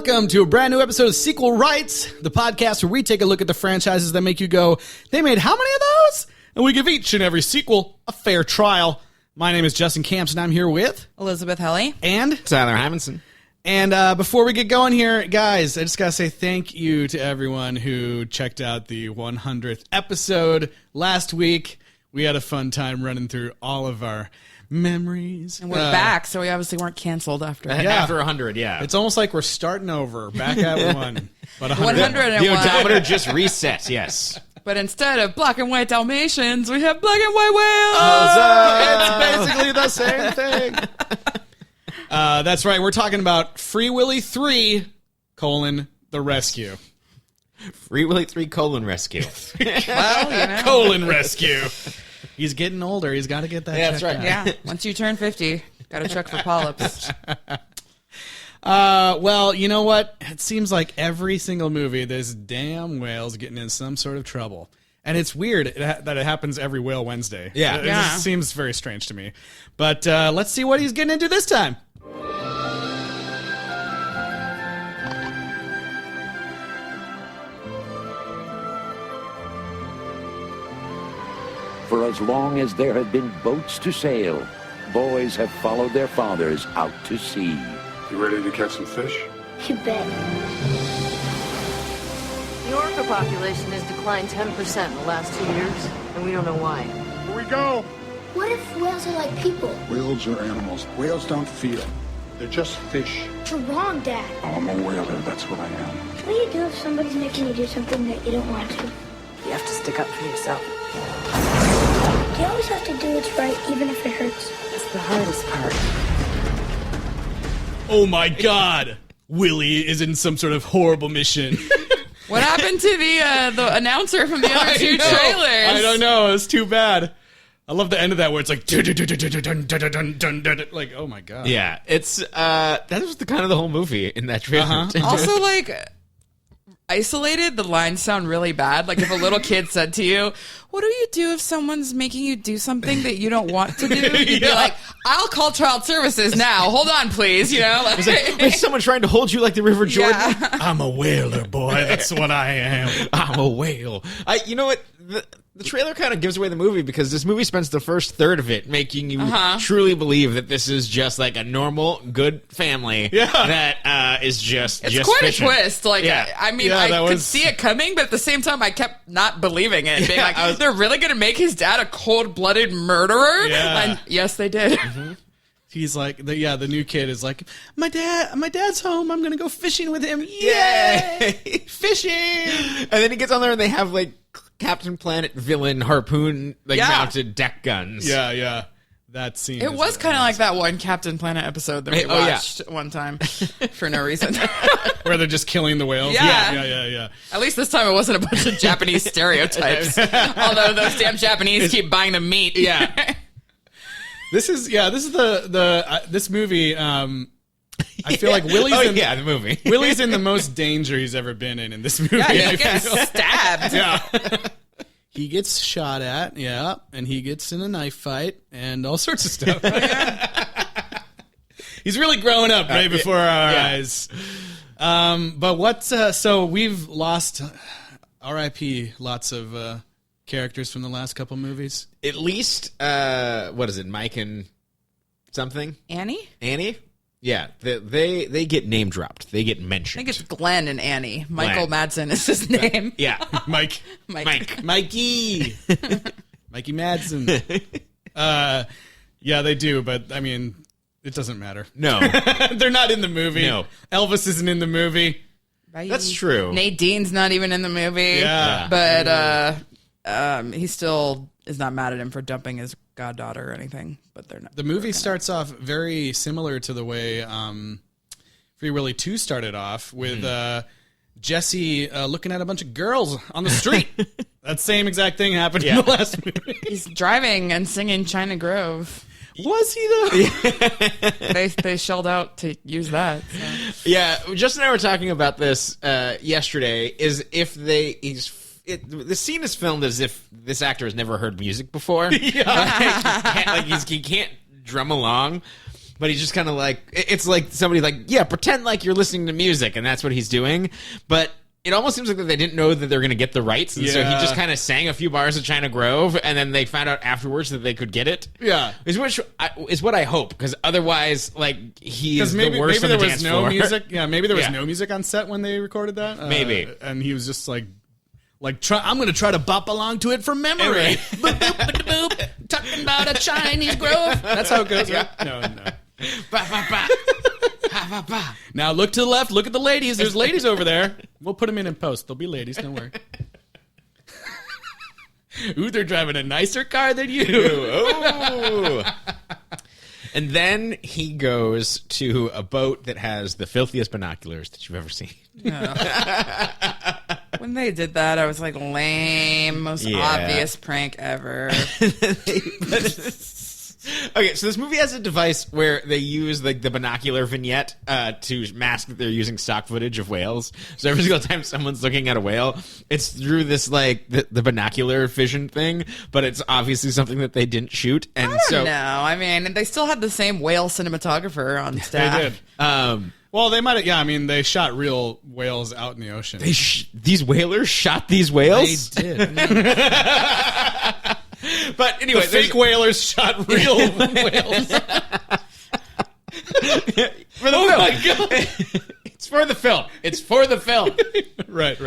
Welcome to a brand new episode of Sequel Rights, the podcast where we take a look at the franchises that make you go, they made how many of those? And we give each and every sequel a fair trial. My name is Justin Camps, and I'm here with Elizabeth Helly and Tyler Hymanson. And before we get going here, guys, I just got to say thank you to everyone who checked out the 100th episode last week. We had a fun time running through all of our memories. and we're back, so we obviously weren't canceled after. After 100, yeah. It's almost like we're starting over, back at one. But 101. The odometer just resets, yes. But instead of black and white Dalmatians, we have black and white whales. It's basically the same thing. That's right. We're talking about Free Willy 3, the rescue. Free Willy 3, rescue. Well, Rescue. He's getting older. He's got to get that checked out. Yeah, once you turn 50, got to check for polyps. Well, you know what? It seems like every single movie, this damn whale's getting in some sort of trouble. And it's weird that it happens every Whale Wednesday. Yeah. It just seems very strange to me. But let's see what he's getting into this time. For as long as there have been boats to sail, boys have followed their fathers out to sea. You ready to catch some fish? You bet. The orca population has declined 10% in the last 2 years, and we don't know why. Here we go! What if whales are like people? Whales are animals. Whales don't feel. They're just fish. You're wrong, Dad. Oh, I'm a whaler, that's what I am. What do you do if somebody's making you do something that you don't want to? You have to stick up for yourself. Do you always have to do what's right, even if it hurts? That's the hardest part. Oh my God. Willy is in some sort of horrible mission. What happened to the announcer from the other two trailers? I don't know. It's too bad. I love the end of that where it's like, like, oh my God. Yeah, it's, that was the kind of the whole movie in that trailer. Also, like, isolated, the lines sound really bad. Like, if a little kid said to you, what do you do if someone's making you do something that you don't want to do? You'd be like, I'll call child services now. Hold on, please. You know? Like, Is someone trying to hold you like the River Jordan? Yeah. I'm a whaler, boy. That's what I am. I'm a whale. You know what? The trailer kind of gives away the movie because this movie spends the first third of it making you truly believe that this is just like a normal, good family that is just quite fishing. a twist. Like, Yeah. I mean, Yeah, I that could was- see it coming, but at the same time, I kept not believing it. Being like, they're really going to make his dad a cold-blooded murderer? Yeah. And yes, they did. He's like, the new kid is like, my dad's home. I'm going to go fishing with him. Yay! Fishing! And then he gets on there and they have like Captain Planet villain harpoon mounted deck guns. Yeah. That scene. It was kind of like that one Captain Planet episode that we watched one time for no reason. where they're just killing the whales. Yeah. At least this time it wasn't a bunch of Japanese stereotypes. Although those damn Japanese keep buying the meat. Yeah. This is this movie. I feel like Willy's the movie. Willy's in the most danger he's ever been in this movie. Yeah, I he gets feel. stabbed. Yeah. He gets shot at, and he gets in a knife fight and all sorts of stuff. He's really growing up right before our eyes. But what's so we've lost R.I.P. lots of characters from the last couple movies. At least what is it, Mike and something? Annie? Yeah, they get name dropped. They get mentioned. I think it's Glenn and Annie. Michael Madsen is his name. Yeah. Mike. Mike. Mikey. Mikey Madsen. Yeah, they do, but I mean, it doesn't matter. No. They're not in the movie. No. Elvis isn't in the movie. Right? That's true. Nadine's not even in the movie. Yeah. But he still is not mad at him for dumping his goddaughter or anything. But they're not. The movie starts off very similar to the way Free Willy 2 started off with Jesse looking at a bunch of girls on the street. That same exact thing happened in the last movie. He's driving and singing China Grove. Was he though? They shelled out to use that. So. Yeah, Justin and I were talking about this yesterday. Is if the scene is filmed as if this actor has never heard music before. Yeah, like he can't drum along. But he's just kind of like, it's like somebody like, yeah, pretend like you're listening to music, and that's what he's doing. But it almost seems like that they didn't know that they're going to get the rights, and so he just kind of sang a few bars of China Grove, and then they found out afterwards that they could get it. Yeah, is what I hope, because other's like he's maybe, the worst maybe on the there was dance no floor. music. Yeah, maybe there was no music on set when they recorded that. Maybe, and he was just like I'm going to try to bop along to it from memory. Boop, boop, boop, boop, talking about a Chinese grove. That's how it goes. Right? No. Ba, ba, ba. Ha, ba, ba. Now look to the left. Look at the ladies. There's ladies over there. We'll put them in post. They'll be ladies. Don't worry. Ooh, they're driving a nicer car than you. Oh. And then he goes to a boat that has the filthiest binoculars that you've ever seen. When they did that, I was like, lame, most obvious prank ever. Okay, so this movie has a device where they use like the binocular vignette to mask that they're using stock footage of whales. So every single time someone's looking at a whale, it's through this like the binocular vision thing, but it's obviously something that they didn't shoot. And No, I mean, they still had the same whale cinematographer on staff. They did. Well, they might have. Yeah, I mean, they shot real whales out in the ocean. These whalers shot these whales? They did. But anyway, the fake whalers shot real whales. For the film. My God. It's for the film. It's for the film. Right.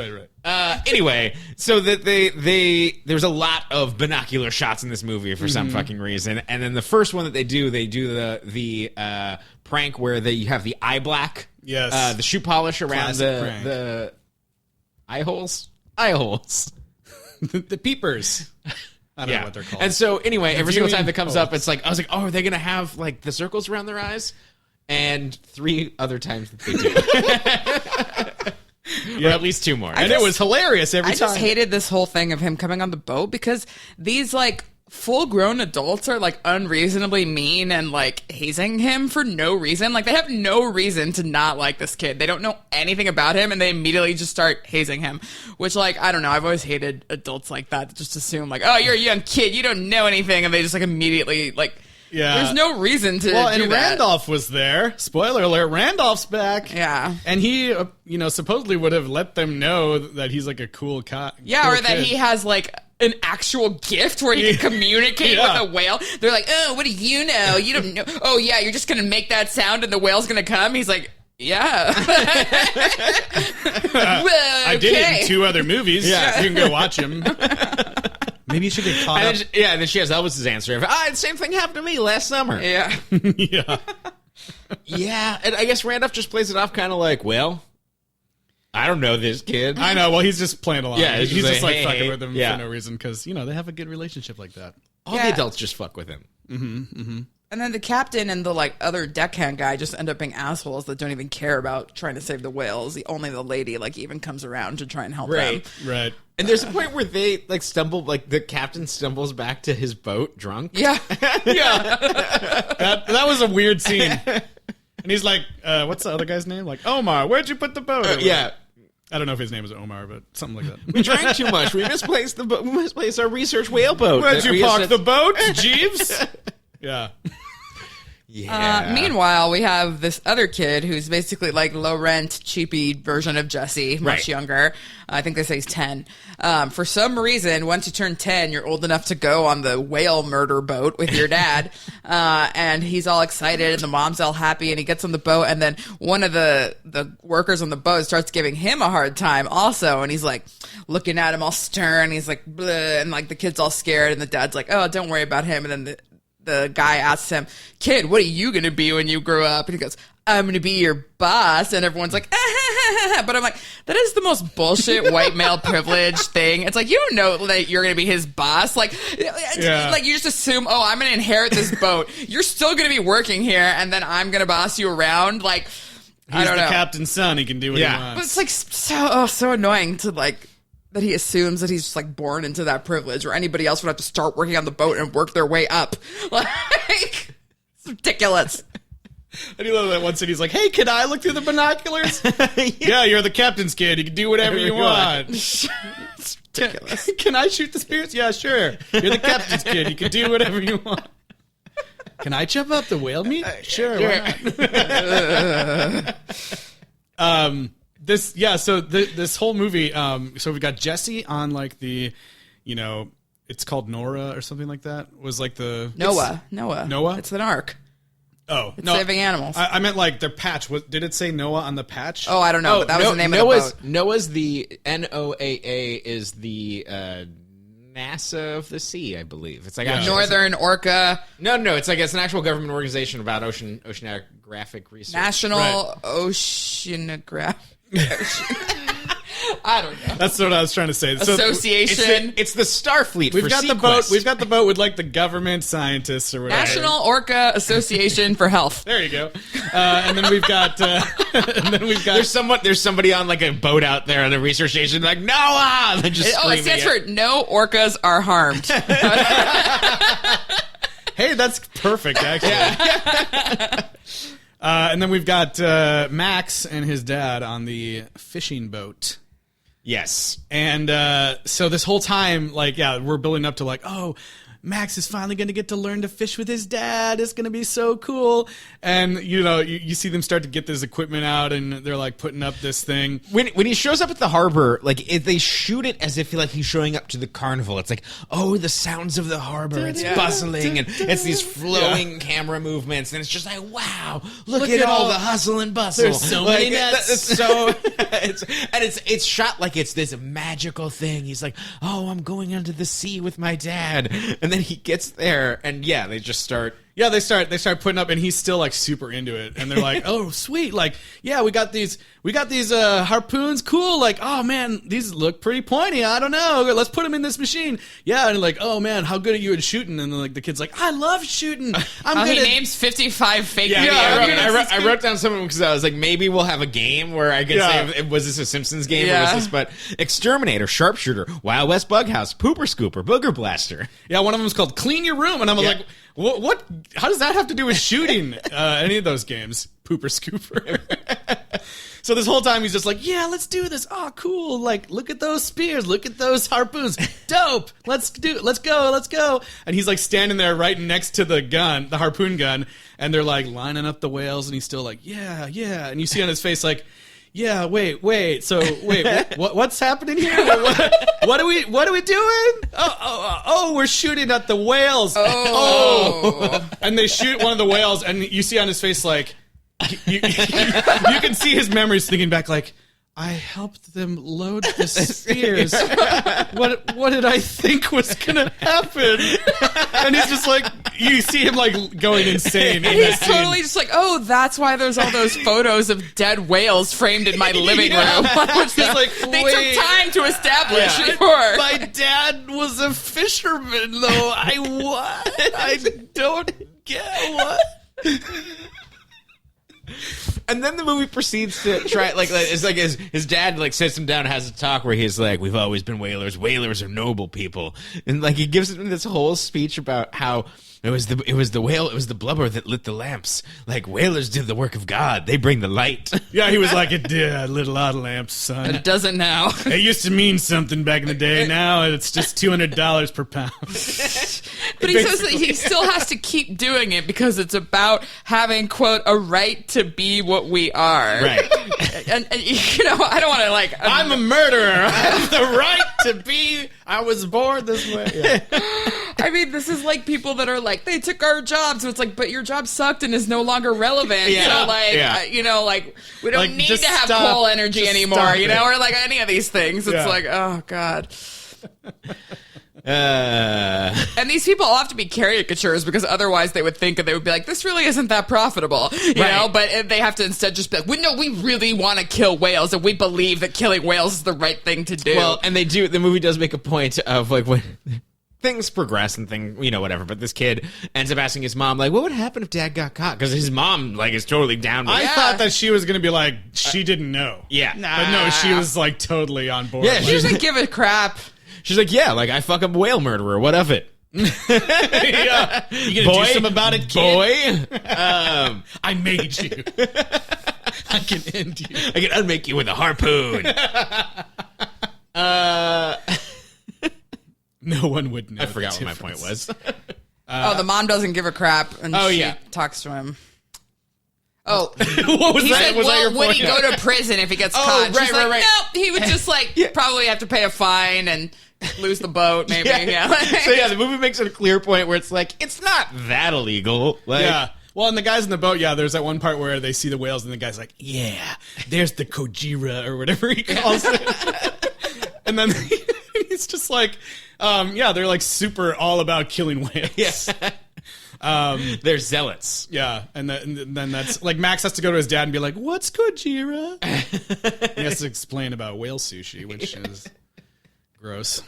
Anyway, so that there's a lot of binocular shots in this movie for some fucking reason, and then the first one that they do the prank where they have the eye black, the shoe polish around the eye holes, the peepers. I don't know what they're called. And so anyway, every single time that comes up, it's like I was like, oh, are they gonna have like the circles around their eyes? And 3 other times that they do. Or at least 2 more. And it was hilarious every time. I just hated this whole thing of him coming on the boat because these like full-grown adults are like unreasonably mean and like hazing him for no reason. Like they have no reason to not like this kid. They don't know anything about him and they immediately just start hazing him, which like, I don't know. I've always hated adults like that. Just assume like, oh, you're a young kid. You don't know anything. And they just like immediately like, there's no reason to do that. And Randolph was there. Spoiler alert, Randolph's back. Yeah. And he, supposedly would have let them know that he's like a cool cat. Yeah, cool or that kid. he has like an actual gift where he can communicate with a whale. They're like, oh, what do you know? You don't know. Oh, yeah, you're just going to make that sound and the whale's going to come? He's like, yeah. Well, I did it in 2 other movies. Yeah. You can go watch him. Maybe you should get caught up. And then she has Elvis's answer. The same thing happened to me last summer. Yeah. Yeah. Yeah, and I guess Randolph just plays it off kind of like, well, I don't know this kid. I know. Well, he's just playing along. Yeah, he's just like hey, fucking with him yeah. for no reason because, they have a good relationship like that. All the adults just fuck with him. And then the captain and the like other deckhand guy just end up being assholes that don't even care about trying to save the whales. Only the lady like even comes around to try and help them. Right. And there's a point where they like stumble, like the captain stumbles back to his boat drunk. Yeah. Yeah. That was a weird scene. And he's like, what's the other guy's name? Like, Omar, where'd you put the boat? Yeah. I don't know if his name is Omar, but something like that. We drank too much. We misplaced the boat. We misplaced our research whale boat. Where'd you park the boat, Jeeves? Yeah. Yeah. Meanwhile, we have this other kid who's basically like low rent, cheapy version of Jesse, much younger. I think they say he's 10. For some reason, once you turn 10, you're old enough to go on the whale murder boat with your dad. And he's all excited and the mom's all happy and he gets on the boat. And then one of the workers on the boat starts giving him a hard time also. And he's like looking at him all stern. He's like, bleh, and like the kid's all scared. And the dad's like, oh, don't worry about him. And then the guy asks him, kid, what are you going to be when you grow up? And he goes, I'm going to be your boss. And everyone's like, but I'm like, that is the most bullshit white male privilege thing. It's like, you don't know that you're going to be his boss. Like you just assume, oh, I'm going to inherit this boat. You're still going to be working here. And then I'm going to boss you around. Like, I don't know. He's the captain's son. He can do what he wants. But it's like so annoying to like, that he assumes that he's just like born into that privilege or anybody else would have to start working on the boat and work their way up. Like, it's ridiculous. And he loves that one scene. He's like, hey, can I look through the binoculars? Yeah, you're the captain's kid. You can do whatever you want. It's ridiculous. Can I shoot the spirits? Yeah, sure. You're the captain's kid. You can do whatever you want. Can I chop up the whale meat? Sure. Why not? This whole movie. So we got Jesse on like the, it's called Nora or something like that. Was like the Noah. It's an ark. Oh, It's saving animals. I meant like their patch. Did it say Noah on the patch? Oh, I don't know, but that was the name of the boat. Noah's the NOAA is the NASA of the sea, I believe. It's like Northern Orca. No, it's like it's an actual government organization about oceanographic research. National Oceanographic. I don't know. That's what I was trying to say. Association. It's the Starfleet. We've got the boat. We've got the boat with like the government scientists or whatever. National Orca Association for Health. There you go. And then we've got. There's somebody on like a boat out there on the research station like Noah. It stands for No Orcas Are Harmed. Hey, that's perfect, actually. Yeah. And then we've got Max and his dad on the fishing boat. Yes. And so this whole time, we're building up to like, oh, Max is finally going to get to learn to fish with his dad. It's going to be so cool. And, you see them start to get this equipment out, and they're, like, putting up this thing. When he shows up at the harbor, they shoot it as if, he's showing up to the carnival. It's like, oh, the sounds of the harbor. It's bustling, and it's these flowing camera movements, and it's just like, wow, look at all the hustle and bustle. There's so many nets. It's shot like it's this magical thing. He's like, oh, I'm going under the sea with my dad. And then he gets there, and they just start. Yeah, they start putting up, and he's still like super into it, and they're like, "Oh, sweet! Like, yeah, we got these harpoons, cool! Like, oh man, these look pretty pointy. I don't know, let's put them in this machine. Yeah, and like, oh man, how good are you at shooting? And then like the kid's like, I love shooting. He names 55 fake. I wrote down some of them because I was like, maybe we'll have a game where I could say, was this a Simpsons game or was this? But Exterminator, Sharpshooter, Wild West Bughouse, Pooper Scooper, Booger Blaster. Yeah, one of them was called Clean Your Room, and I'm like. What? How does that have to do with shooting? Any of those games? Pooper Scooper. So this whole time he's just like, yeah, let's do this. Oh, cool. Like, look at those spears. Look at those harpoons. Dope. Let's go. And he's like standing there right next to the gun, the harpoon gun, and they're like lining up the whales, and he's still like, yeah. And you see on his face like, yeah, wait. So what's happening here? What are we doing? Oh, we're shooting at the whales. Oh. And they shoot one of the whales, and you see on his face like you can see his memories thinking back like, I helped them load the spears. What did I think was gonna happen? And he's just like, you see him like going insane. And he's totally just like, oh, that's why there's all those photos of dead whales framed in my living room. Which they took time to establish before. My dad was a fisherman, though. I don't get what. And then the movie proceeds to try, it's like his dad, sits him down and has a talk where he's like, we've always been whalers. Whalers are noble people. And, he gives him this whole speech about how it was the whale, it was the blubber that lit the lamps. Like, whalers did the work of God. They bring the light. Yeah, he was like, it lit a lot of lamps, son. It doesn't now. It used to mean something back in the day. Now it's just $200 per pound. But he says that he still has to keep doing it because it's about having, quote, a right to be what we are. Right. And I don't want to I'm a murderer. I have the right to be. I was born this way. Yeah. I mean, this is like people that are like, they took our jobs. So it's like, but your job sucked and is no longer relevant. Yeah. So we don't need to have coal energy anymore, or like any of these things. It's like, oh God. And these people all have to be caricatures because otherwise they would think, and they would be like, this really isn't that profitable, you know, but they have to instead just be like, we really want to kill whales and we believe that killing whales is the right thing to do. Well, and the movie does make a point of when things progress and whatever, but this kid ends up asking his mom, like, what would happen if dad got caught? Because his mom, is totally down with it. I thought that she was going to be like, she didn't know. Yeah. But no, she was, totally on board. Yeah, she doesn't give a crap. She's like, yeah, I fuck up a whale murderer. What of it? Yeah. You gonna do something about it, kid? Boy? I made you. I can end you. I can unmake you with a harpoon. No one would know. I forgot what my point was. the mom doesn't give a crap, and she talks to him. Oh, what was he that? said, Was that your would he point? go to prison if he gets caught? right, She's right, like, right. nope, he would just probably have to pay a fine and lose the boat, maybe. Yeah. So the movie makes it a clear point where it's like, it's not that illegal. Like, Yeah. Well, and the guys in the boat, there's that one part where they see the whales and the guy's like, yeah, there's the Kojira or whatever he calls it. And then he's just like, they're like super all about killing whales. Yes. They're zealots. Yeah, and then that's like Max has to go to his dad and be like, "What's Kojira?" He has to explain about whale sushi, which is gross.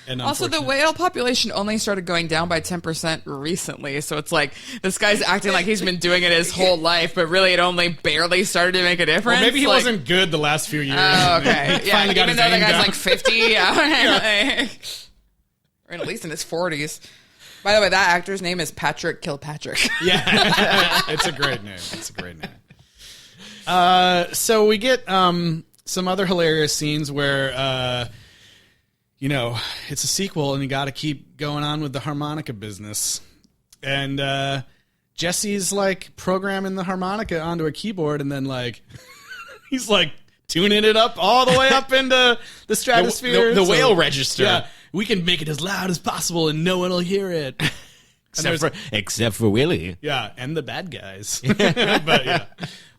And Also, the whale population only started going down by 10% recently, so it's like this guy's acting like he's been doing it his whole life, but really it only barely started to make a difference. Well, maybe he like, wasn't good the last few years. Oh, okay. He Yeah, finally got even his though the aim guy's down. like 50, or at least in his 40s. By the way, that actor's name is Patrick Kilpatrick. Yeah, it's a great name. It's a great name. So we get some other hilarious scenes where, it's a sequel and you got to keep going on with the harmonica business. And Jesse's like programming the harmonica onto a keyboard, and then like he's like tuning it up all the way up into the stratosphere. The whale register. Yeah, we can make it as loud as possible and no one will hear it. Except for Willy. Yeah, and the bad guys. But yeah,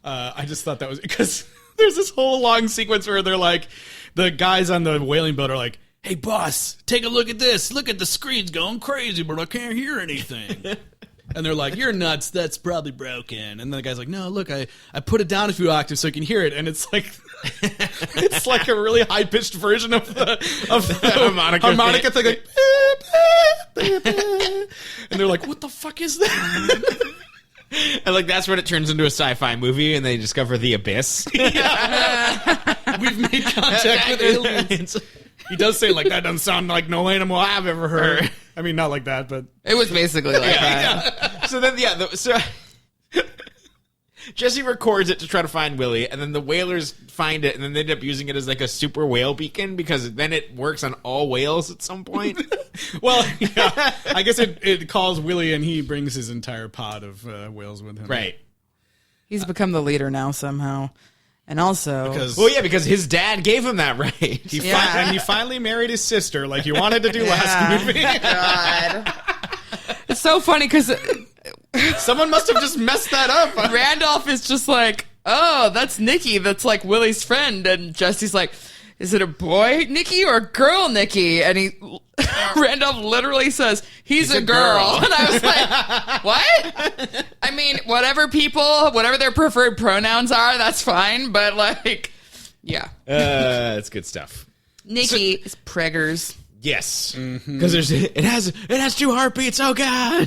I just thought that was because there's this whole long sequence where they're like, the guys on the whaling boat are like, "Hey, boss, take a look at this. Look at the screen's going crazy, but I can't hear anything." And they're like, "You're nuts. That's probably broken." And then the guy's like, "No, look, I put it down a few octaves so you can hear it." And it's like, it's like a really high pitched version of the harmonica thing. Like, and they're like, "What the fuck is that?" And like that's when it turns into a sci-fi movie, and they discover the abyss. We've made contact with aliens. He does say like, "That doesn't sound like no animal I've ever heard." I mean, not like that, but It was basically like that. So then, Jesse records it to try to find Willy, and then the whalers find it, and then they end up using it as like a super whale beacon because then it works on all whales at some point. well, yeah, I guess it calls Willy, and he brings his entire pod of whales with him. Right. He's become the leader now somehow. And also... because his dad gave him that right. He finally married his sister like he wanted to do last movie. God. It's so funny because... Someone must have just messed that up. Randolph is just like, "Oh, that's Nikki. That's like Willy's friend." And Jesse's like, "Is it a boy Nikki or a girl Nikki?" And Randolph literally says, he's a girl. And I was like, what? I mean, whatever their preferred pronouns are, that's fine. But like, yeah. It's good stuff. Nikki is preggers. Yes, because it has 2 heartbeats. Oh God,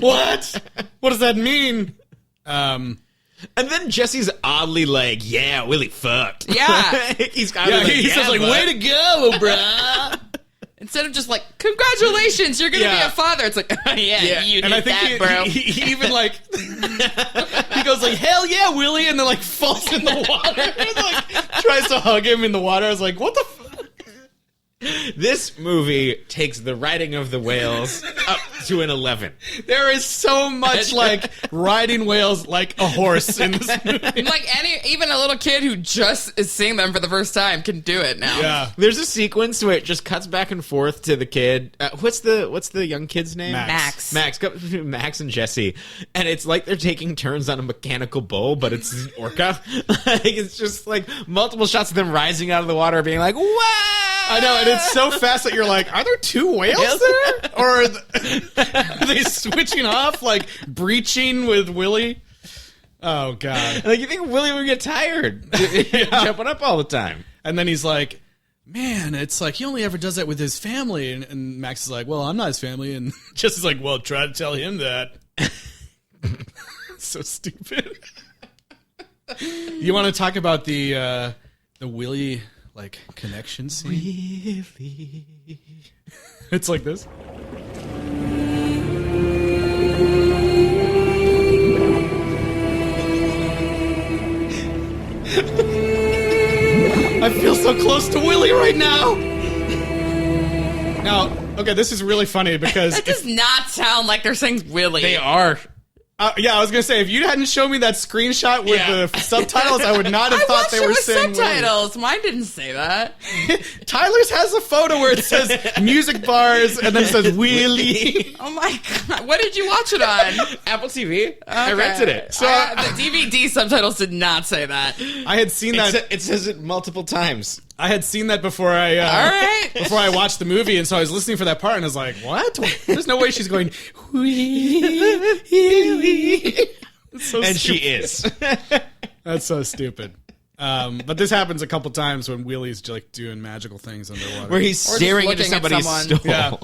What does that mean? And then Jesse's oddly like, "Yeah, Willy fucked." Yeah, He's he says like, "Way to go, bruh." Instead of just like, "Congratulations, you're gonna be a father," it's like, yeah, you and I hit think that, bro. he even like he goes like, "Hell yeah, Willy," and then like falls in the water and like tries to hug him in the water. I was like, "What the fuck?" This movie takes the riding of the whales up to an 11. There is so much like riding whales like a horse in this movie. Like even a little kid who just is seeing them for the first time can do it now. Yeah. There's a sequence where it just cuts back and forth to the kid. What's the young kid's name? Max. Max and Jesse, and it's like they're taking turns on a mechanical bull, but it's an orca. Like it's just like multiple shots of them rising out of the water, being like, "Wow!" I know, and it's so fast that you're like, are there 2 whales there? Or are they switching off, like breaching with Willy? Oh, God. Like, you think Willy would get tired jumping up all the time. And then he's like, man, it's like he only ever does that with his family. And Max is like, well, I'm not his family. And Jesse's like, well, try to tell him that. So stupid. You want to talk about the Willy... like connection scene. Really? It's like this. I feel so close to Willy right now. Now, okay, this is really funny because That does not sound like they're saying Willy. They are. yeah, I was gonna say if you hadn't shown me that screenshot with the subtitles, I would not have thought they were saying subtitles. Mine didn't say that. Tyler's has a photo where it says music bars and then it says Willy. Oh my god! What did you watch it on? Apple TV. I rented it. So the DVD subtitles did not say that. I had seen that. It says it multiple times. I had seen that before I before I watched the movie, and so I was listening for that part, and I was like, "What? There's no way she's going." So And stupid. she is. That's so stupid. But this happens a couple times when Willy's like doing magical things underwater. Where he's Or just staring into looking at somebody's someone. stole. Yeah.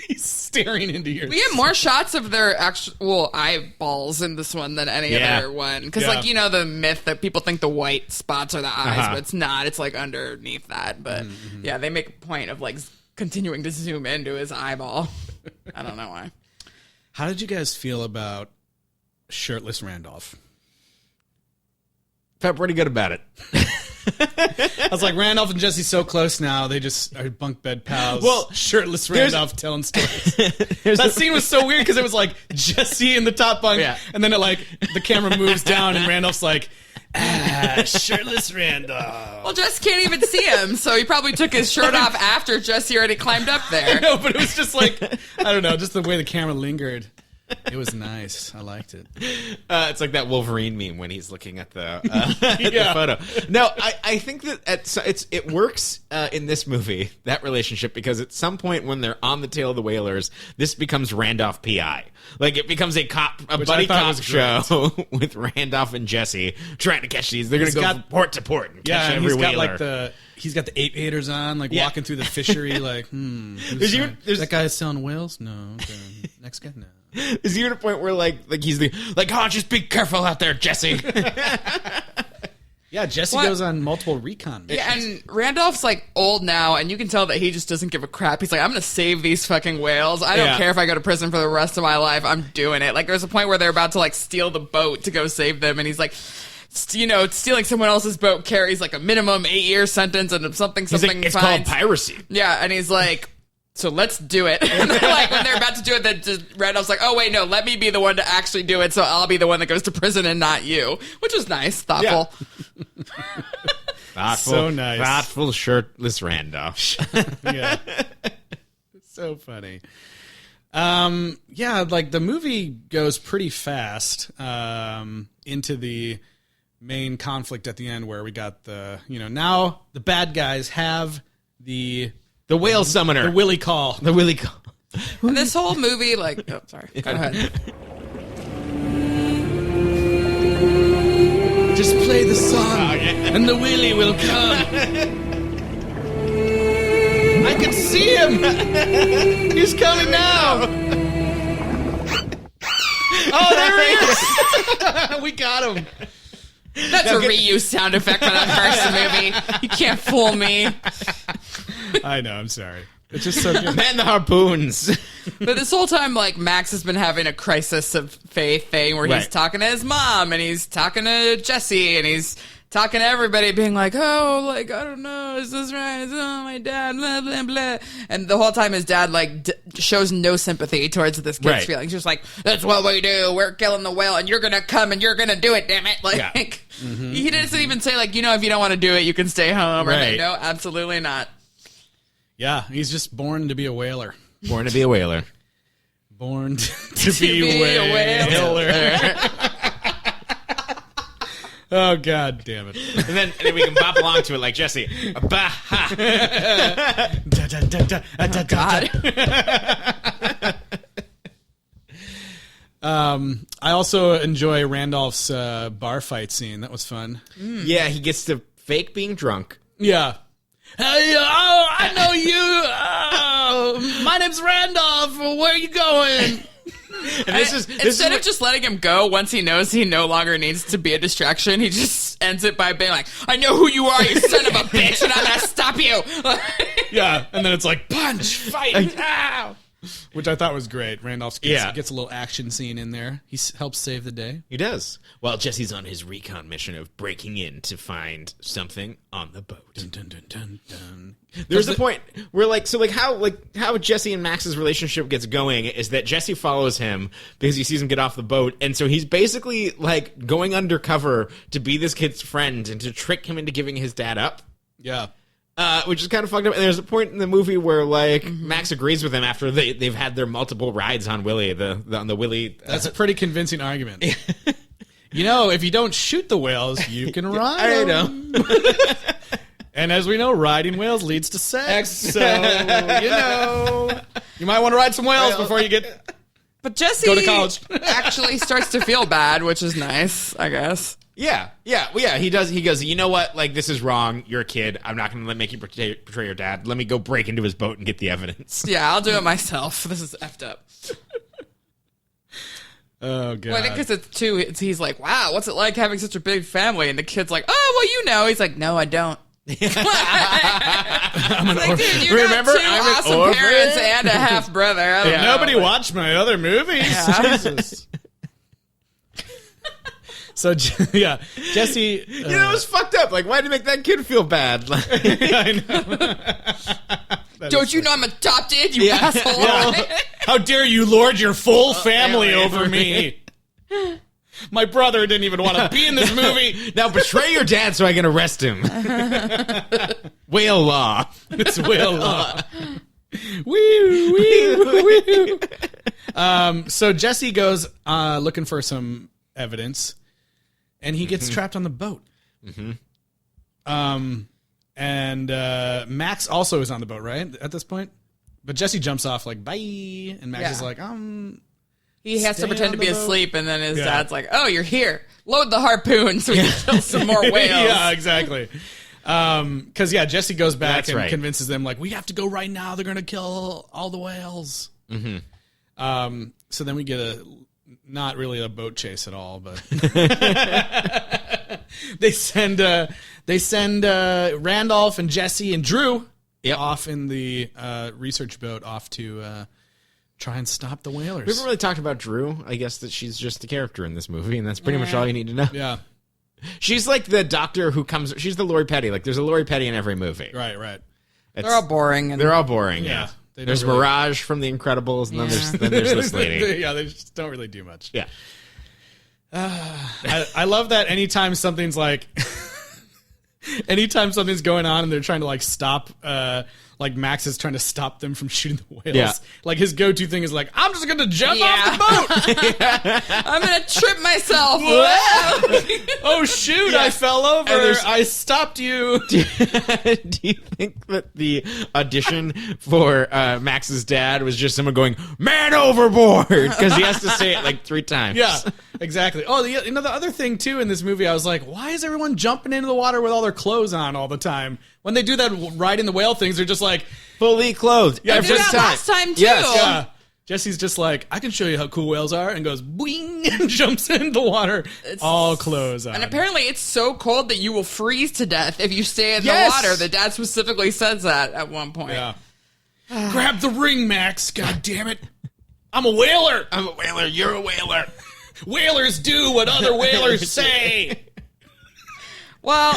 He's staring into your. We get more shots of their actual eyeballs in this one than any other one. Because, like, you know, the myth that people think the white spots are the eyes, but it's not. It's, like, underneath that. But, yeah, they make a point of, like, continuing to zoom into his eyeball. I don't know why. How did you guys feel about shirtless Randolph? Felt pretty good about it. I was like, Randolph and Jesse so close now. They just are bunk bed pals. Well, shirtless Randolph telling stories. That scene was so weird because it was like Jesse in the top bunk, and then it like the camera moves down and Randolph's like, shirtless Randolph. Well, Jess can't even see him, so he probably took his shirt off after Jesse already climbed up there. No, but it was just like, I don't know, just the way the camera lingered. It was nice. I liked it. It's like that Wolverine meme when he's looking at the, the photo. No, I think that it works in this movie, that relationship, because at some point when they're on the tail of the whalers, this becomes Randolph P.I. Like, it becomes a buddy cop show with Randolph and Jesse trying to catch these. They're going to go from port to port and catch every he's whaler. got like he's got the ape haters on, like walking through the fishery, like, There's that guy is selling whales? No. Okay. Next guy? No. There's even a point where like he's just be careful out there, Jesse. Yeah, Jesse goes on multiple recon missions. Yeah, and Randolph's like old now, and you can tell that he just doesn't give a crap. He's like, I'm going to save these fucking whales. I don't care if I go to prison for the rest of my life. I'm doing it. Like, there's a point where they're about to like steal the boat to go save them, and he's like, you know, stealing someone else's boat carries like a minimum 8-year sentence and something It's called piracy. Yeah, and he's like, so let's do it. And they're like, when they're about to do it, then just Randolph's like, oh wait, no, let me be the one to actually do it, so I'll be the one that goes to prison and not you. Which was nice, thoughtful. Yeah. So nice. Thoughtful, shirtless Randolph. Yeah. So funny. Yeah, like the movie goes pretty fast into the main conflict at the end where we got now the bad guys have the whale summoner. The Willy call. The Willy call. And this whole movie, like, oh, sorry, go ahead. Just play the song and the Willy will come. I can see him. He's coming now. Oh, there he is. We got him. That's a reused sound effect for that first movie. You can't fool me. I know, I'm sorry. It's just so good. Man the harpoons. But this whole time, like, Max has been having a crisis of faith thing where he's talking to his mom and he's talking to Jesse and he's talking to everybody being like, oh, like, I don't know, is this right? Oh, my dad, blah, blah, blah. And the whole time his dad, like, shows no sympathy towards this kid's feelings. Just like, that's what we do. We're killing the whale and you're going to come and you're going to do it, damn it. Like, he doesn't even say, like, you know, if you don't want to do it, you can stay home. Or like, no, absolutely not. Yeah, he's just born to be a whaler. Born to be a whaler. Born to be a whaler. Oh, God damn it. And then we can bop along to it like Jesse. Bah-ha. I also enjoy Randolph's bar fight scene. That was fun. Yeah, he gets to fake being drunk. Yeah. Hey, oh, I know you. Oh, my name's Randolph. Where are you going? And Instead of just letting him go once he knows he no longer needs to be a distraction, he just ends it by being like, I know who you are, you son of a bitch, and I'm going to stop you. Yeah, and then it's like, punch, fight, ow. Which I thought was great. Randolph gets a little action scene in there. He helps save the day. He does. Well, Jesse's on his recon mission of breaking in to find something on the boat. Dun, dun, dun, dun, dun. There's a point where how Jesse and Max's relationship gets going is that Jesse follows him because he sees him get off the boat, and so he's basically like going undercover to be this kid's friend and to trick him into giving his dad up. Yeah. Which is kind of fucked up. And there's a point in the movie where Max agrees with him after they've had their multiple rides on Willy, on the Willy. That's a pretty convincing argument. If you don't shoot the whales, you can ride them. And as we know, riding whales leads to sex. So, you might want to ride some whales before you But Jesse go to college. actually starts to feel bad, which is nice, I guess. Yeah. He does. He goes, you know what? Like, this is wrong. You're a kid. I'm not going to make you portray your dad. Let me go break into his boat and get the evidence. Yeah, I'll do it myself. This is effed up. Oh, God. Well, I think because he's like, wow, what's it like having such a big family? And the kid's like, oh, well, He's like, no, I don't. Like, dude, you Remember, got two I'm an awesome orphan? parents and a half brother. I don't know. Nobody watched my other movies. Yeah. Jesus. So, Jesse... It was fucked up. Like, why did you make that kid feel bad? I know. Don't you know I'm adopted, you asshole? Yeah. How dare you lord your full family over me? My brother didn't even want to be in this movie. Now betray your dad so I can arrest him. Whale law. It's whale law. Wee, wee, wee. So Jesse goes looking for some evidence, and he gets trapped on the boat. And Max also is on the boat, right, at this point? But Jesse jumps off like, bye, and Max is like, He has to Stay pretend on to the be boat. asleep, and then his dad's like, oh, you're here. Load the harpoon so we can kill some more whales. Yeah, exactly. Because, Jesse goes back That's and right. convinces them, like, we have to go right now. They're going to kill all the whales. So then we get not really a boat chase at all, but they send Randolph and Jesse and Drew off in the research boat off to try and stop the whalers. We haven't really talked about Drew. I guess that she's just a character in this movie, and that's pretty much all you need to know. Yeah. She's like the doctor who comes... She's the Lori Petty. Like, there's a Lori Petty in every movie. Right. They're all boring. They're all boring, Yeah. There's Mirage from The Incredibles, and then there's this lady. They just don't really do much. Yeah. I love that anytime something's like... anytime something's going on and they're trying to like stop, like Max is trying to stop them from shooting the whales. Yeah. Like his go-to thing is like, I'm just gonna jump off the boat. I'm gonna trip myself. Oh shoot! I fell over. I stopped you. Do you think that the audition for Max's dad was just someone going, man overboard? Because he has to say it like 3 times. Yeah, exactly. Oh, the other thing too in this movie, I was like, why is everyone jumping into the water with all their clothes on all the time? When they do that riding the whale things, they're just like Fully clothed. Yeah, I did that last time too. Yes. yeah. Jesse's just like, I can show you how cool whales are, and goes boing and jumps into the water, all clothes on. And apparently it's so cold that you will freeze to death if you stay in Yes. the water. The dad specifically says that at one point. Yeah. Grab the ring, Max. God damn it. I'm a whaler. I'm a whaler. You're a whaler. Whalers do what other whalers say. Well,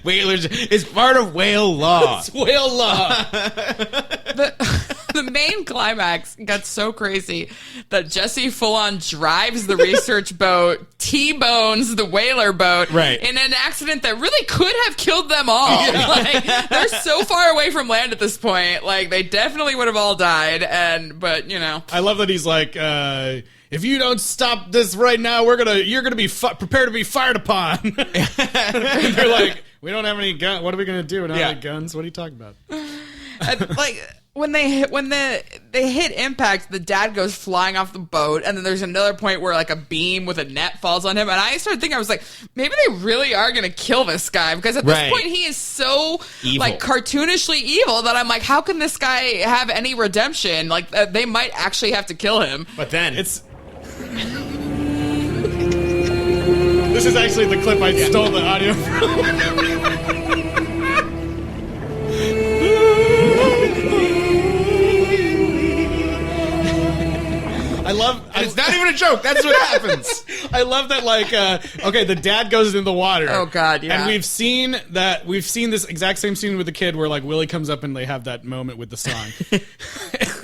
Whalers is part of whale law. It's whale law. the main climax got so crazy that Jesse full-on drives the research boat, T-bones the whaler boat, Right. in an accident that really could have killed them all. Yeah. Like, they're so far away from land at this point. Like, they definitely would have all died, but, you know. I love that he's like, if you don't stop this right now, you're gonna be prepared to be fired upon. And they're like, we don't have any guns. What are we gonna do? We don't have any guns. What are you talking about? Like, when they hit impact, the dad goes flying off the boat, and then there's another point where like a beam with a net falls on him, and I started thinking, I was like, maybe they really are gonna kill this guy, because at this Right. point he is so Evil. like cartoonishly evil that I'm like, how can this guy have any redemption? Like they might actually have to kill him. But then This is actually the clip I stole the audio from. a joke. That's what happens. I love that. Like, okay, the dad goes into the water. Oh, God, yeah. And we've seen this exact same scene with the kid where like Willy comes up and they have that moment with the song.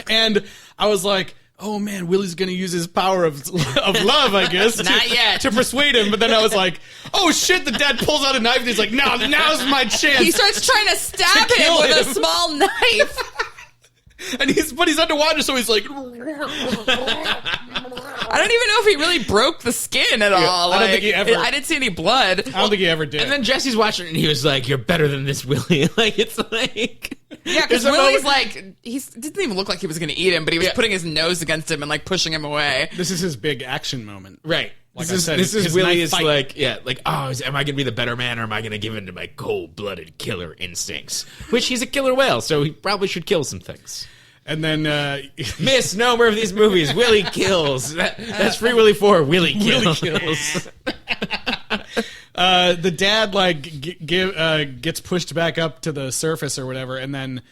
And I was like, oh man, Willy's gonna use his power of love, I guess, Not yet. to persuade him. But then I was like, oh shit, the dad pulls out a knife and he's like, now's my chance. He starts trying to stab him kill with him. a small knife. And he's underwater, so he's like, I don't even know if he really broke the skin at all. I don't think he ever- I didn't see any blood. I don't think he ever did. And then Jesse's watching it and he was like, you're better than this, Willy. Like, it's like... Yeah, because There's a Willy's moment- like, he didn't even look like he was going to eat him, but he was putting his nose against him and like pushing him away. This is his big action moment. Right. Like this I said, is his Willy knife is fight. like, am I going to be the better man or am I going to give in to my cold-blooded killer instincts? Which he's a killer whale, so he probably should kill some things. And then Misnomer of these movies, Willy kills. That's Free Willy 4, Willy kills. The dad like gets pushed back up to the surface or whatever, and then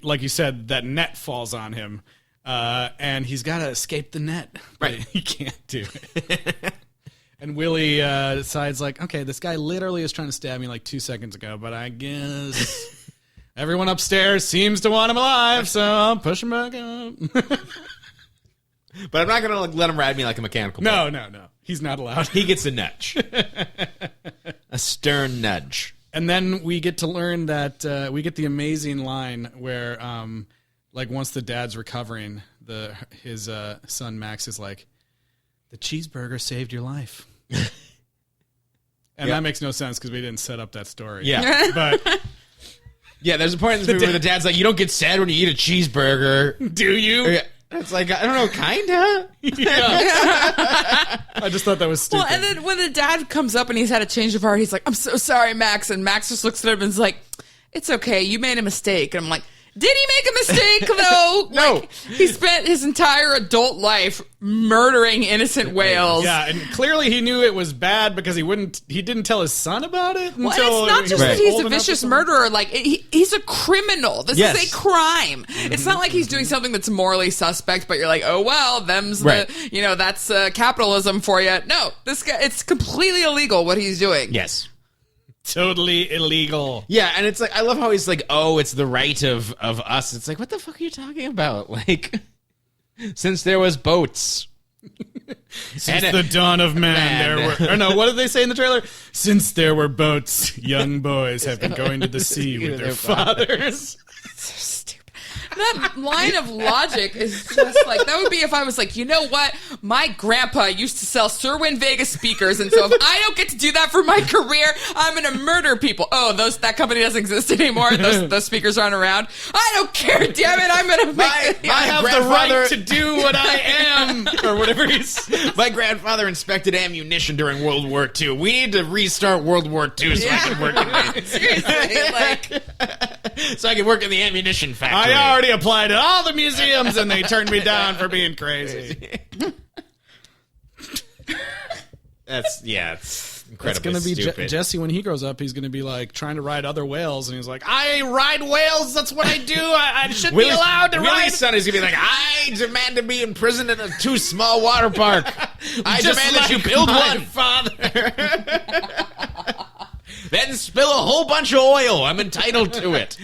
like you said, that net falls on him, and he's got to escape the net, but Right. he can't do it. And Willy decides like, okay, this guy literally is trying to stab me like 2 seconds ago, but I guess everyone upstairs seems to want him alive, so I'll push him back up. But I'm not going to let him ride me like a mechanical No, bull. no. He's not allowed. He gets a nudge. A stern nudge. And then we get to learn that we get the amazing line where, like, once the dad's recovering, his son Max is like, "The cheeseburger saved your life," and that makes no sense because we didn't set up that story. Yeah. But Yeah, there's a point in this movie where the dad's like, you don't get sad when you eat a cheeseburger. do you? Yeah. It's like, I don't know, kinda. I just thought that was stupid. Well, and then when the dad comes up and he's had a change of heart, he's like, I'm so sorry, Max. And Max just looks at him and is like, it's okay. You made a mistake. And I'm like, did he make a mistake, though? No. Like, he spent his entire adult life murdering innocent whales. Yeah, and clearly he knew it was bad because he didn't tell his son about it until Well, and it's not he just was that he's old a enough vicious or murderer. Like, he's a criminal. This Yes. is a crime. It's not like he's doing something that's morally suspect, but you're like, oh, well, them's Right. that's capitalism for you. No, this guy, it's completely illegal what he's doing. Yes. totally illegal. Yeah, and it's like, I love how he's like, oh, it's the right of us. It's like, what the fuck are you talking about? Like, since there was boats. Since the dawn of man, there were... Or no, what did they say in the trailer? Since there were boats, young boys have been going to the sea with their fathers. That line of logic is just like, that would be if I was like, you know what? My grandpa used to sell Sir-Win Vegas speakers, and so if I don't get to do that for my career, I'm going to murder people. Oh, that company doesn't exist anymore? Those speakers aren't around? I don't care, damn it. I'm going to make it. I have the grandfather- right to do what I am, or whatever he's... My grandfather inspected ammunition during World War II. We need to restart World War II so I can work in Seriously, like... so I can work in the ammunition factory. I already applied at all the museums, and they turned me down for being crazy. It's It's incredibly going to be stupid. Jesse when he grows up. He's going to be like trying to ride other whales, and he's like, "I ride whales. That's what I do. I should be allowed to ride." Willie's son is going to be like, I demand to be imprisoned in a too small water park. I Just demand that you like build my one. father. Then spill a whole bunch of oil. I'm entitled to it.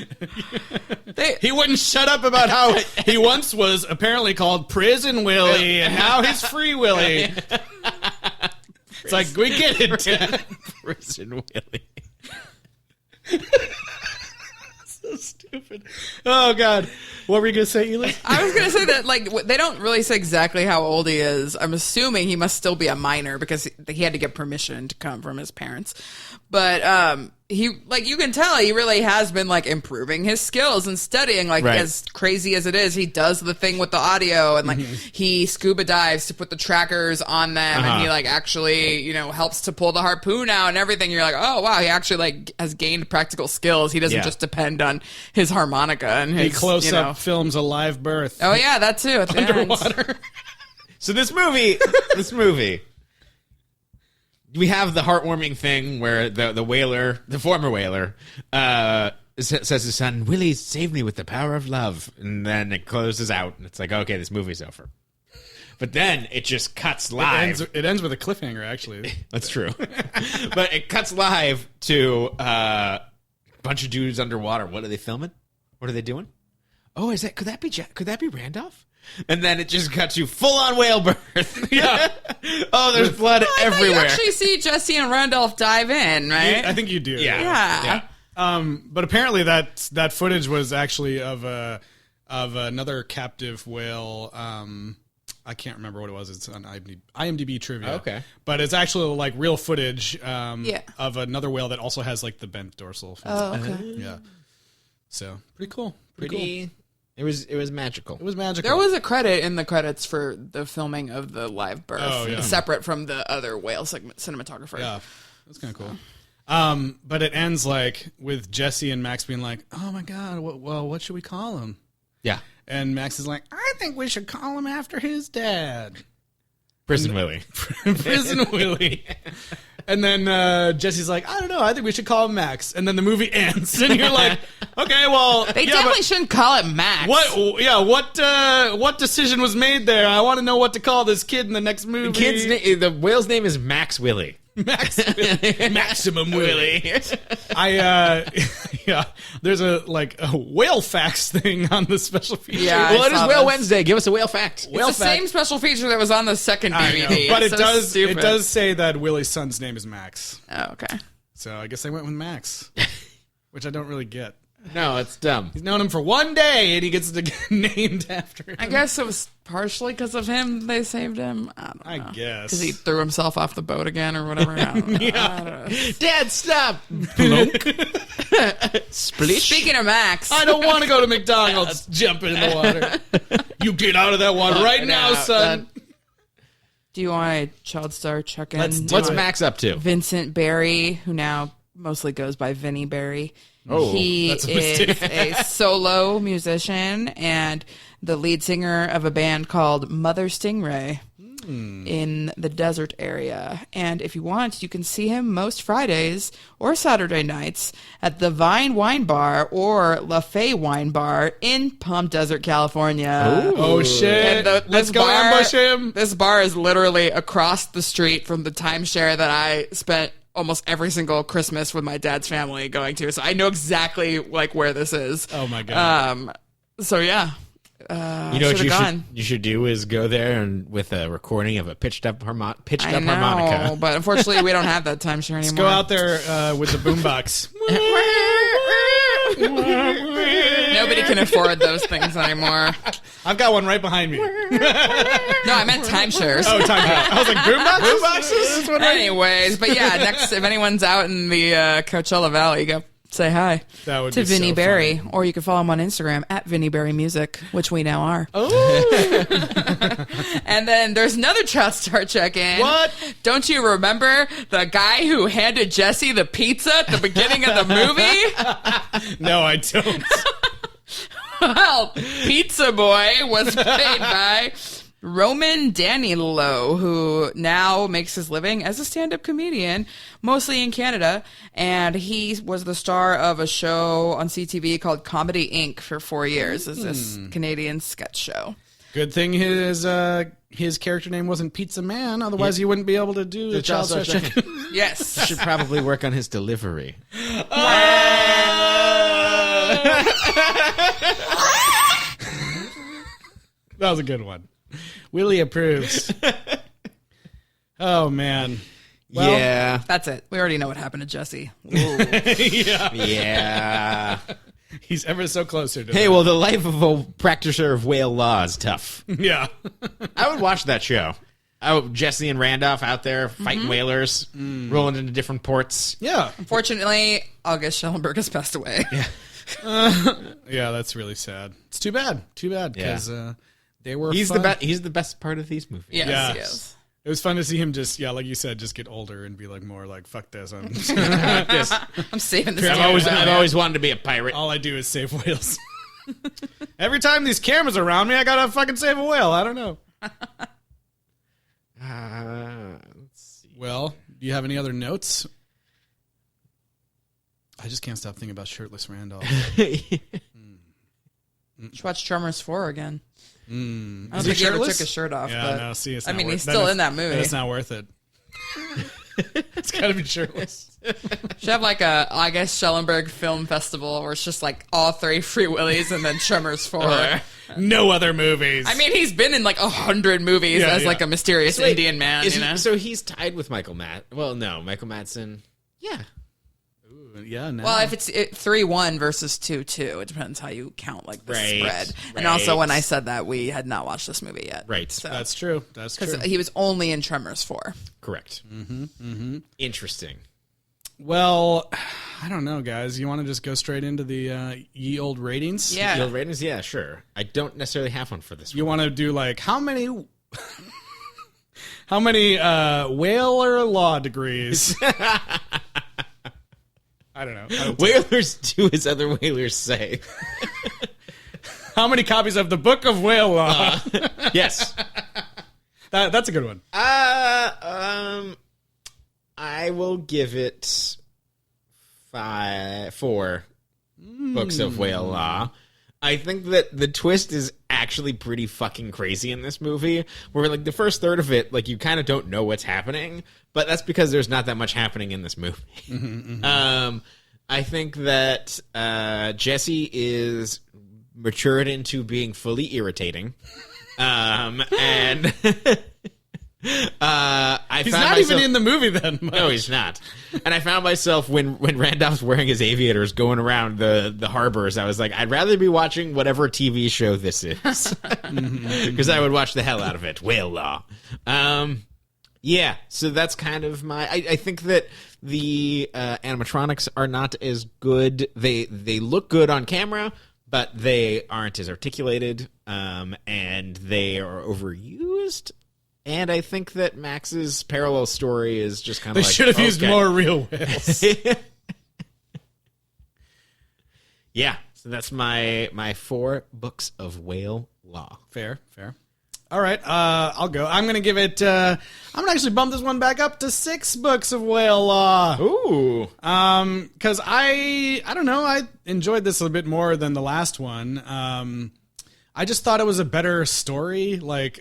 He wouldn't shut up about how he once was apparently called Prison Willy, and now he's Free Willy. It's like, we get it, Dad. Prison Willy. So stupid. Oh, God. What were you going to say, Eliz? I was going to say that, like, they don't really say exactly how old he is. I'm assuming he must still be a minor because he had to get permission to come from his parents. But he, like, you can tell he really has been, like, improving his skills and studying. Like, Right. as crazy as it is, he does the thing with the audio and, like, he scuba dives to put the trackers on them and he, like, actually, helps to pull the harpoon out and everything. You're like, oh, wow, he actually, like, has gained practical skills. He doesn't just depend on his harmonica and He his, close-up films a live birth. Oh, yeah, that too. At the end. Underwater. So this movie, we have the heartwarming thing where the whaler, the former whaler, says to his son, Willie saved me with the power of love. And then it closes out, and it's like, okay, this movie's over. But then it just cuts live. It ends with a cliffhanger, actually. That's true. But it cuts live to a bunch of dudes underwater. What are they filming? What are they doing? Oh, could that be Randolph? And then it just cuts you full on whale birth. Yeah. Oh, there's blood everywhere. You actually see Jesse and Randolph dive in, right? I think you do. Yeah. But apparently that footage was actually of another captive whale. I can't remember what it was. It's on IMDb trivia. Okay. But it's actually like real footage of another whale that also has like the bent dorsal. Oh, okay. Yeah. So pretty cool. Pretty. It was magical. It was magical. There was a credit in the credits for the filming of the live birth, separate from the other whale cinematographer. Yeah, that's kind of cool. But it ends like with Jesse and Max being like, "Oh my god, what should we call him?" Yeah. And Max is like, "I think we should call him after his dad, Prison Willy." Prison Willy. And then Jesse's like, "I don't know. I think we should call him Max." And then the movie ends, and you're like, "Okay, well, They definitely shouldn't call it Max. What? Yeah. What decision was made there? I want to know what to call this kid in the next movie." The whale's name is Max Willy. Maximum Willy. There's a whale facts thing on the special feature. Yeah, Well, it is saw Whale this. Wednesday. Give us a whale fact. It's the same special feature that was on the second DVD. But It's it so does stupid. it does say that Willy's son's name is Max. Oh, okay. So I guess they went with Max, which I don't really get. No, it's dumb. He's known him for one day, and he gets to get named after him. I guess it was partially because of him they saved him. I don't know. guess. Because he threw himself off the boat again or whatever. I don't know. I don't know. Dad, stop. Splish. Speaking of Max, I don't want to go to McDonald's. Jumping in the water. You get out of that water right now, son. do you want a child star check-in? What's Max up to? Vincent Barry, who now mostly goes by Vinnie Barry. Oh, he that's a is mistake. a solo musician and the lead singer of a band called Mother Stingray in the desert area. And if you want, you can see him most Fridays or Saturday nights at the Vine Wine Bar or La Fe Wine Bar in Palm Desert, California. Oh, shit. And Let's go ambush him. This bar is literally across the street from the timeshare that I spent almost every single Christmas with my dad's family going to. So I know exactly where this is. Oh, my God. So yeah. You know what you should do is go there and with a recording of a pitched up harmonica. But unfortunately we don't have that timeshare anymore. Let's go out there with the boombox. Nobody can afford those things anymore. I've got one right behind me. No, I meant timeshares. Oh, time out. I was like, boomboxes? Anyways, but yeah, next if anyone's out in the Coachella Valley, go say hi That would to be so Vinnie Barry, funny. or you can follow him on Instagram at Vinnie Barry Music, which we now are. Oh. And then there's another child star check-in. What? Don't you remember the guy who handed Jesse the pizza at the beginning of the movie? No, I don't. Well, Pizza Boy was played by Roman Danilo, who now makes his living as a stand-up comedian, mostly in Canada, and he was the star of a show on CTV called Comedy Inc. for 4 years. It's this Canadian sketch show. Good thing his character name wasn't Pizza Man, otherwise he wouldn't be able to do the child star check. Yes. Should probably work on his delivery. That was a good one. Willie approves. Oh, man. Well, yeah. That's it. We already know what happened to Jesse. Yeah. He's ever so closer to Hey, that. well, the life of a practitioner of whale law is tough. Yeah. I would watch that show. Jesse and Randolph out there fighting whalers, rolling into different ports. Yeah. Unfortunately, August Schellenberg has passed away. Yeah, that's really sad. It's too bad. Too bad, because they were He's fun. he's the best part of these movies. Yes, Yes. yes. It was fun to see him just, like you said, just get older and be like more like, fuck this. I'm saving this. I've always wanted to be a pirate. All I do is save whales. Every time these cameras are around me, I gotta fucking save a whale. I don't know. Let's see. Well, do you have any other notes? I just can't stop thinking about shirtless Randolph. Should watch Tremors 4 again. I don't Is think he he ever shirtless? took his shirt off. Yeah, but, no, see, it's I not mean, worth- he's then still it's- in that movie. then It's not worth it. It's got to be shirtless. Should have like a, I guess, Schellenberg Film Festival where it's just like all 3 Free Willys and then Tremors 4. No other movies. I mean, he's been in like 100 movies as like a mysterious Wait, Indian man, is you he- know? So he's tied with Michael Well, no, Michael Madsen. Yeah. yeah, no. Well, if it's 3-1 versus 2-2, it depends how you count like the Right, spread. And right. also, when I said that, we had not watched this movie yet. Right. So, That's true. That's true. because he was only in Tremors 4. Correct. Mm-hmm. Interesting. Well, I don't know, guys. You want to just go straight into the ye old ratings? Yeah. Yield ratings? Yeah, sure. I don't necessarily have one for this You one. want to do like how many whaler law degrees? I don't know. Whalers do as other whalers say. How many copies of the Book of Whale Law? Yes. That's a good one. I will give it 4 books of whale law. I think that the twist is actually pretty fucking crazy in this movie, where like the first third of it, like you kind of don't know what's happening, but that's because there's not that much happening in this movie. I think that Jesse is matured into being fully irritating, and He's not even in the movie then. Much. No, he's not. And I found myself when Randolph's wearing his aviators going around the harbors, I was like, I'd rather be watching whatever TV show this is. Because I would watch the hell out of it. Whale Law. Yeah, so that's kind of my... I think that the animatronics are not as good. They look good on camera, but they aren't as articulated, and they are overused. And I think that Max's parallel story is just kind of They like... should have used okay. more real whales. Yeah, so that's my 4 books of whale law. Fair. All right, I'll go. I'm going to give it... I'm going to actually bump this one back up to 6 books of whale law. Ooh. Because I don't know, I enjoyed this a bit more than the last one. I just thought it was a better story. Like,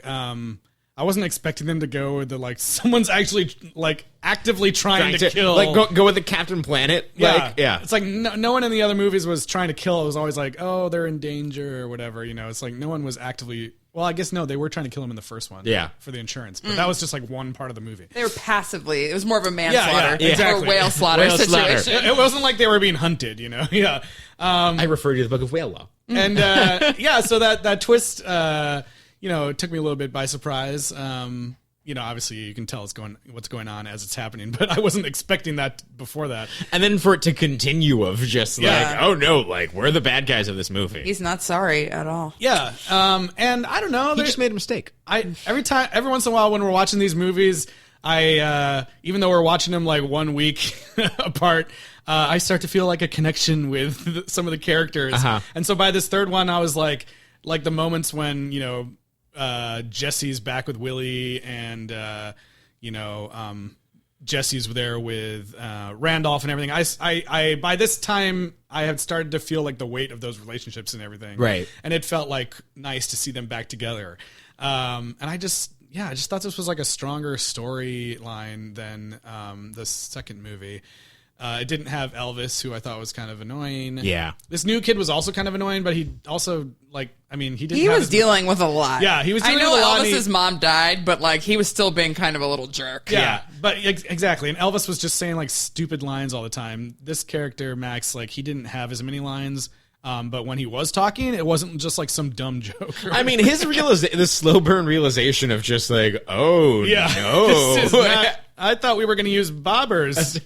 I wasn't expecting them to go with the, like, someone's actually, like, actively trying to kill. Like, go with the Captain Planet. Yeah. Like, yeah. It's like no one in the other movies was trying to kill. It was always like, oh, they're in danger or whatever. You know, it's like no one was actively... Well, I guess no, they were trying to kill him in the first one. Yeah. For the insurance. But that was just like one part of the movie. They were passively. It was more of a manslaughter exactly. or whale slaughter Whale slaughter. situation. It wasn't like they were being hunted, you know? Yeah. I refer to the Book of Whale Law. And yeah, so that twist, you know, took me a little bit by surprise. You know, obviously you can tell what's going on as it's happening, but I wasn't expecting that before that. And then for it to continue of just Yeah. like, oh no, like we're the bad guys of this movie. He's not sorry at all. Yeah. And I don't know. He just made a mistake. Every once in a while when we're watching these movies, even though we're watching them like 1 week apart, I start to feel like a connection with some of the characters. And so by this third one, I was like the moments when, you know, Jesse's back with Willy and, you know, Jesse's there with Randolph and everything. I by this time I had started to feel like the weight of those relationships and everything. Right. And it felt like nice to see them back together. And I just thought this was like a stronger storyline than the second movie. It didn't have Elvis, who I thought was kind of annoying. Yeah. This new kid was also kind of annoying, but he also, like, I mean, he didn't He have was his- dealing with a lot. Yeah, he was dealing I know with a lot, and Elvis's mom died, but like he was still being kind of a little jerk. Yeah, but exactly. And Elvis was just saying like stupid lines all the time. This character, Max, like he didn't have as many lines. But when he was talking, it wasn't just like some dumb joke. I mean, his the slow burn realization of just like, oh yeah, no. this is not, I thought we were going to use bobbers.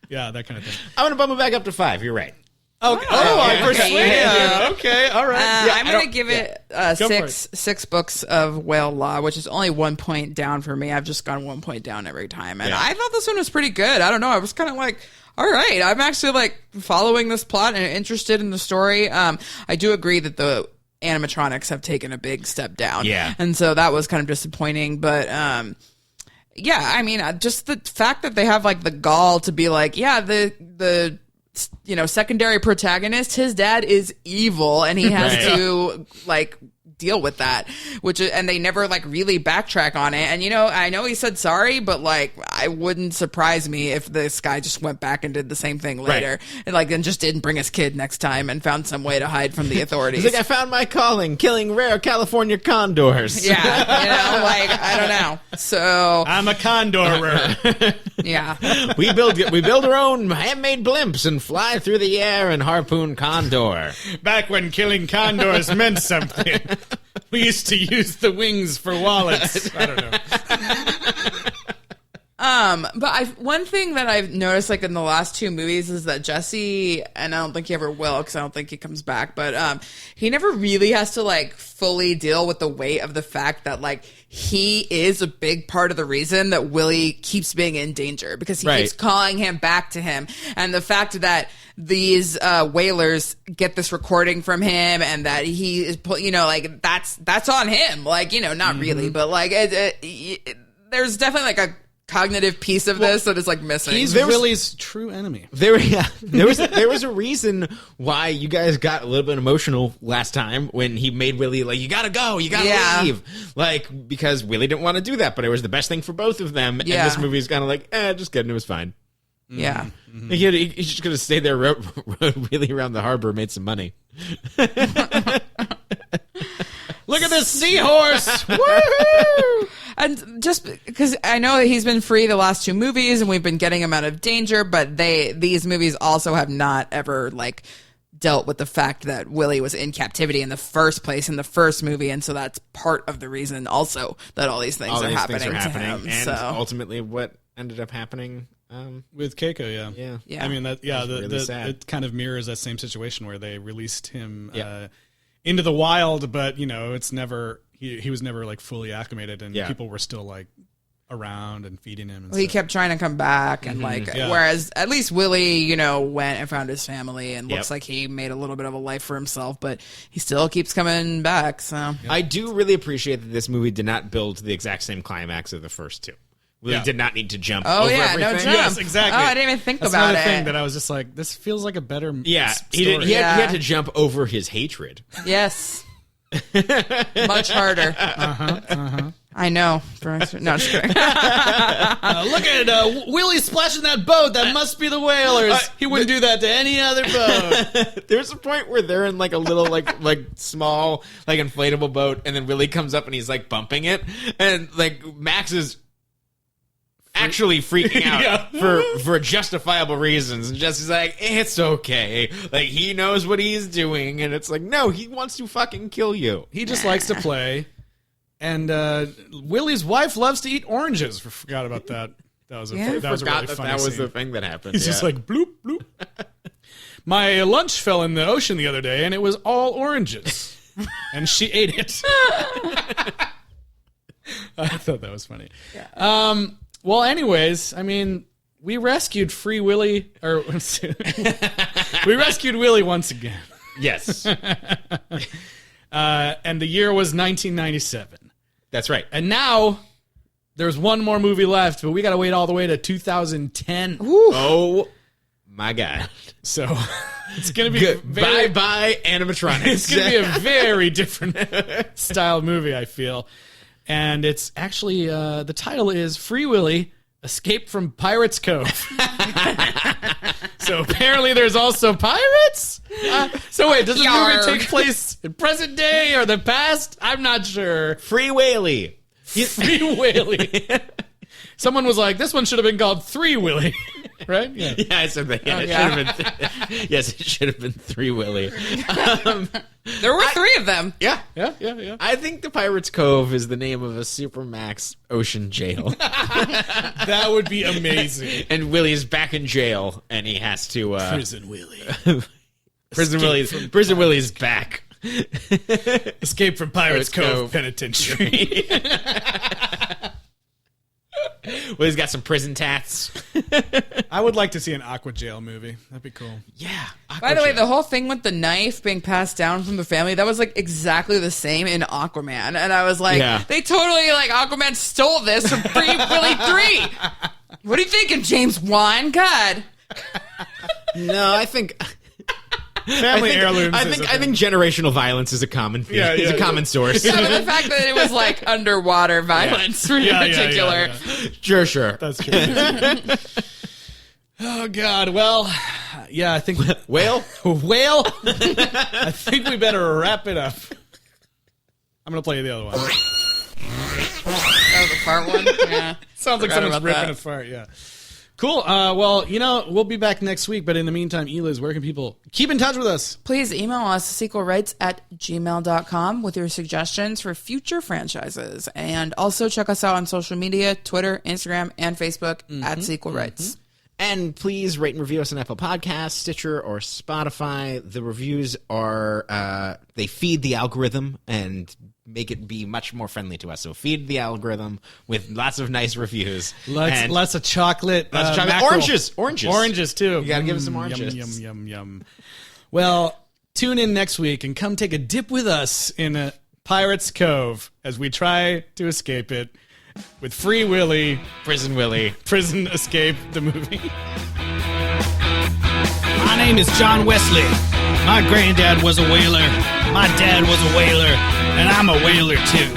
Yeah, that kind of thing. I'm gonna bump it back up to 5. You're right. Okay. I persuaded you. Okay, all right. I'm going to give it Go for six books of whale law, which is only 1 point down for me. I've just gone 1 point down every time. And I thought this one was pretty good. I don't know. I was kind of like, all right, I'm actually like following this plot and interested in the story. I do agree that the animatronics have taken a big step down. Yeah. And so that was kind of disappointing. But yeah, I mean, just the fact that they have like the gall to be like, yeah, the you know, secondary protagonist, his dad is evil and he has Right. to like deal with that, and they never like really backtrack on it. And I know he said sorry, but like I wouldn't surprise me if this guy just went back and did the same thing later, and just didn't bring his kid next time and found some way to hide from the authorities. He's like, I found my calling, killing rare California condors. Yeah, I don't know. So I'm a condorer. Yeah, we build our own handmade blimps and fly through the air and harpoon condor. Back when killing condors meant something. We used to use the wings for wallets. I don't know. But one thing that I've noticed, like in the last two movies, is that Jesse, and I don't think he ever will, because I don't think he comes back, but he never really has to like fully deal with the weight of the fact that like he is a big part of the reason that Willy keeps being in danger, because he keeps calling him back to him, and the fact that these whalers get this recording from him, and that he is, like that's on him, like not really, but like there's definitely like a cognitive piece of this that is like missing. He's Willy's true enemy. There was a reason why you guys got a little bit emotional last time when he made Willy like, you gotta go, you gotta leave, like, because Willy didn't want to do that, but it was the best thing for both of them. And this movie's kind of like, just kidding, it was fine. Yeah. Mm-hmm. He just could have stayed there, rode Willy around the harbor, made some money. Look at this seahorse! Woohoo! And just because I know that he's been free the last two movies, and we've been getting him out of danger, but these movies also have not ever like dealt with the fact that Willy was in captivity in the first place in the first movie, and so that's part of the reason also that all these things are happening to him. And so ultimately, what ended up happening with Keiko, yeah. I mean that, really sad. it kind of mirrors that same situation where they released him into the wild, but it's never he was never like fully acclimated, and people were still like around and feeding him. And he kept trying to come back, and whereas at least Willy, went and found his family, and looks like he made a little bit of a life for himself, but he still keeps coming back. So I do really appreciate that this movie did not build to the exact same climax of the first two. Willy did not need to jump over everything. No jump. Yes, exactly. Oh, I didn't even think That's about another it. thing that I was just like, this feels like a better story. He had to jump over his hatred. Yes. Much harder. I know. No, just kidding. Look at Willy splashing that boat. That must be the whalers. He wouldn't do that to any other boat. There's a point where they're in like a little like small like inflatable boat, and then Willy comes up and he's like bumping it, and like Max is actually freaking out for justifiable reasons, and Jesse's like, it's okay, like he knows what he's doing, and it's like, no, he wants to fucking kill you. He just likes to play. And Willy's wife loves to eat oranges. Forgot about that. That was a really funny that was scene. the thing that happened. He's just like bloop bloop. My lunch fell in the ocean the other day, and it was all oranges, and she ate it. I thought that was funny. Yeah. Well, anyways, I mean, we rescued Free Willy, or we rescued Willy once again. Yes. And the year was 1997. That's right. And now there's one more movie left, but we got to wait all the way to 2010. Ooh. Oh my God. So it's going to be bye animatronics. It's going to be a very different style movie, I feel. And it's actually, the title is Free Willy, Escape from Pirates Cove. So apparently there's also pirates? So wait, does the movie take place in present day or the past? I'm not sure. Free Willy. Free Willy. Someone was like, this one should have been called Three Willy. Right? Yeah, I said that. Yeah, yes, it should have been Three Willy. There were three of them. Yeah. I think the Pirates Cove is the name of a Supermax ocean jail. That would be amazing. And Willy's back in jail, and he has to... Prison Willy. Prison Willy's back. Escape from Pirates Cove Penitentiary. Well, he's got some prison tats. I would like to see an Aqua Jail movie. That'd be cool. Yeah. By the way, the whole thing with the knife being passed down from the family, that was like exactly the same in Aquaman. And I was like, they totally, like, Aquaman stole this from Free Willy 3. What are you thinking, James Wan? God. No, I think Family heirlooms. I think generational violence is a common theme. Yeah, It's a common source. Yeah, but the fact that it was like underwater violence in particular. Sure. That's true. Oh God. Well, yeah. I think Whale. I think we better wrap it up. I'm gonna play you the other one. That was a fart one. Yeah. Sounds like Forgot someone's about ripping that. a fart. Yeah. Cool. Well, we'll be back next week. But in the meantime, Eliz, where can people keep in touch with us? Please email us sequelrights@gmail.com with your suggestions for future franchises. And also check us out on social media, Twitter, Instagram, and Facebook at Sequel Rights. And please rate and review us on Apple Podcasts, Stitcher, or Spotify. The reviews are, they feed the algorithm and make it be much more friendly to us. So feed the algorithm with lots of nice reviews. Lots of chocolate. Lots of chocolate. Mackerel. Oranges too. You gotta give us some oranges. Yum. Well, tune in next week and come take a dip with us in a Pirate's Cove as we try to escape it with Free Willy. Prison Willy. Prison Escape, the movie. My name is John Wesley. My granddad was a whaler. My dad was a whaler. And I'm a whaler too.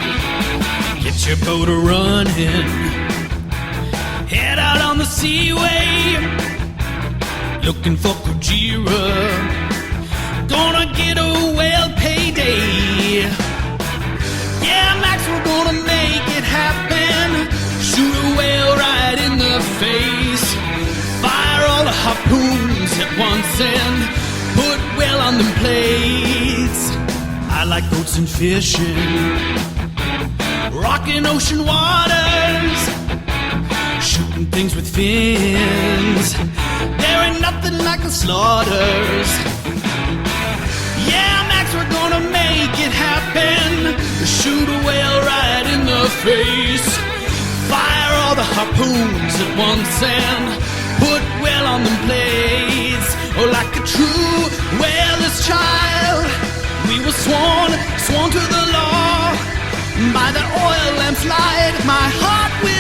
Get your boat a-running. Head out on the seaway. Looking for Kujira. Gonna get a whale payday. Yeah, Max, we're gonna make it happen. Shoot a whale right in the face. Fire all the harpoons at once and put whale on them plates. I like boats and fishing, rocking ocean waters, shooting things with fins. There ain't nothing like the slaughters. Yeah, Max, we're gonna make it happen. Shoot a whale right in the face. Fire all the harpoons at once and put whale on them plates. Oh, like a true whaler's child, we were sworn to the law. By the oil lamp's light, my heart will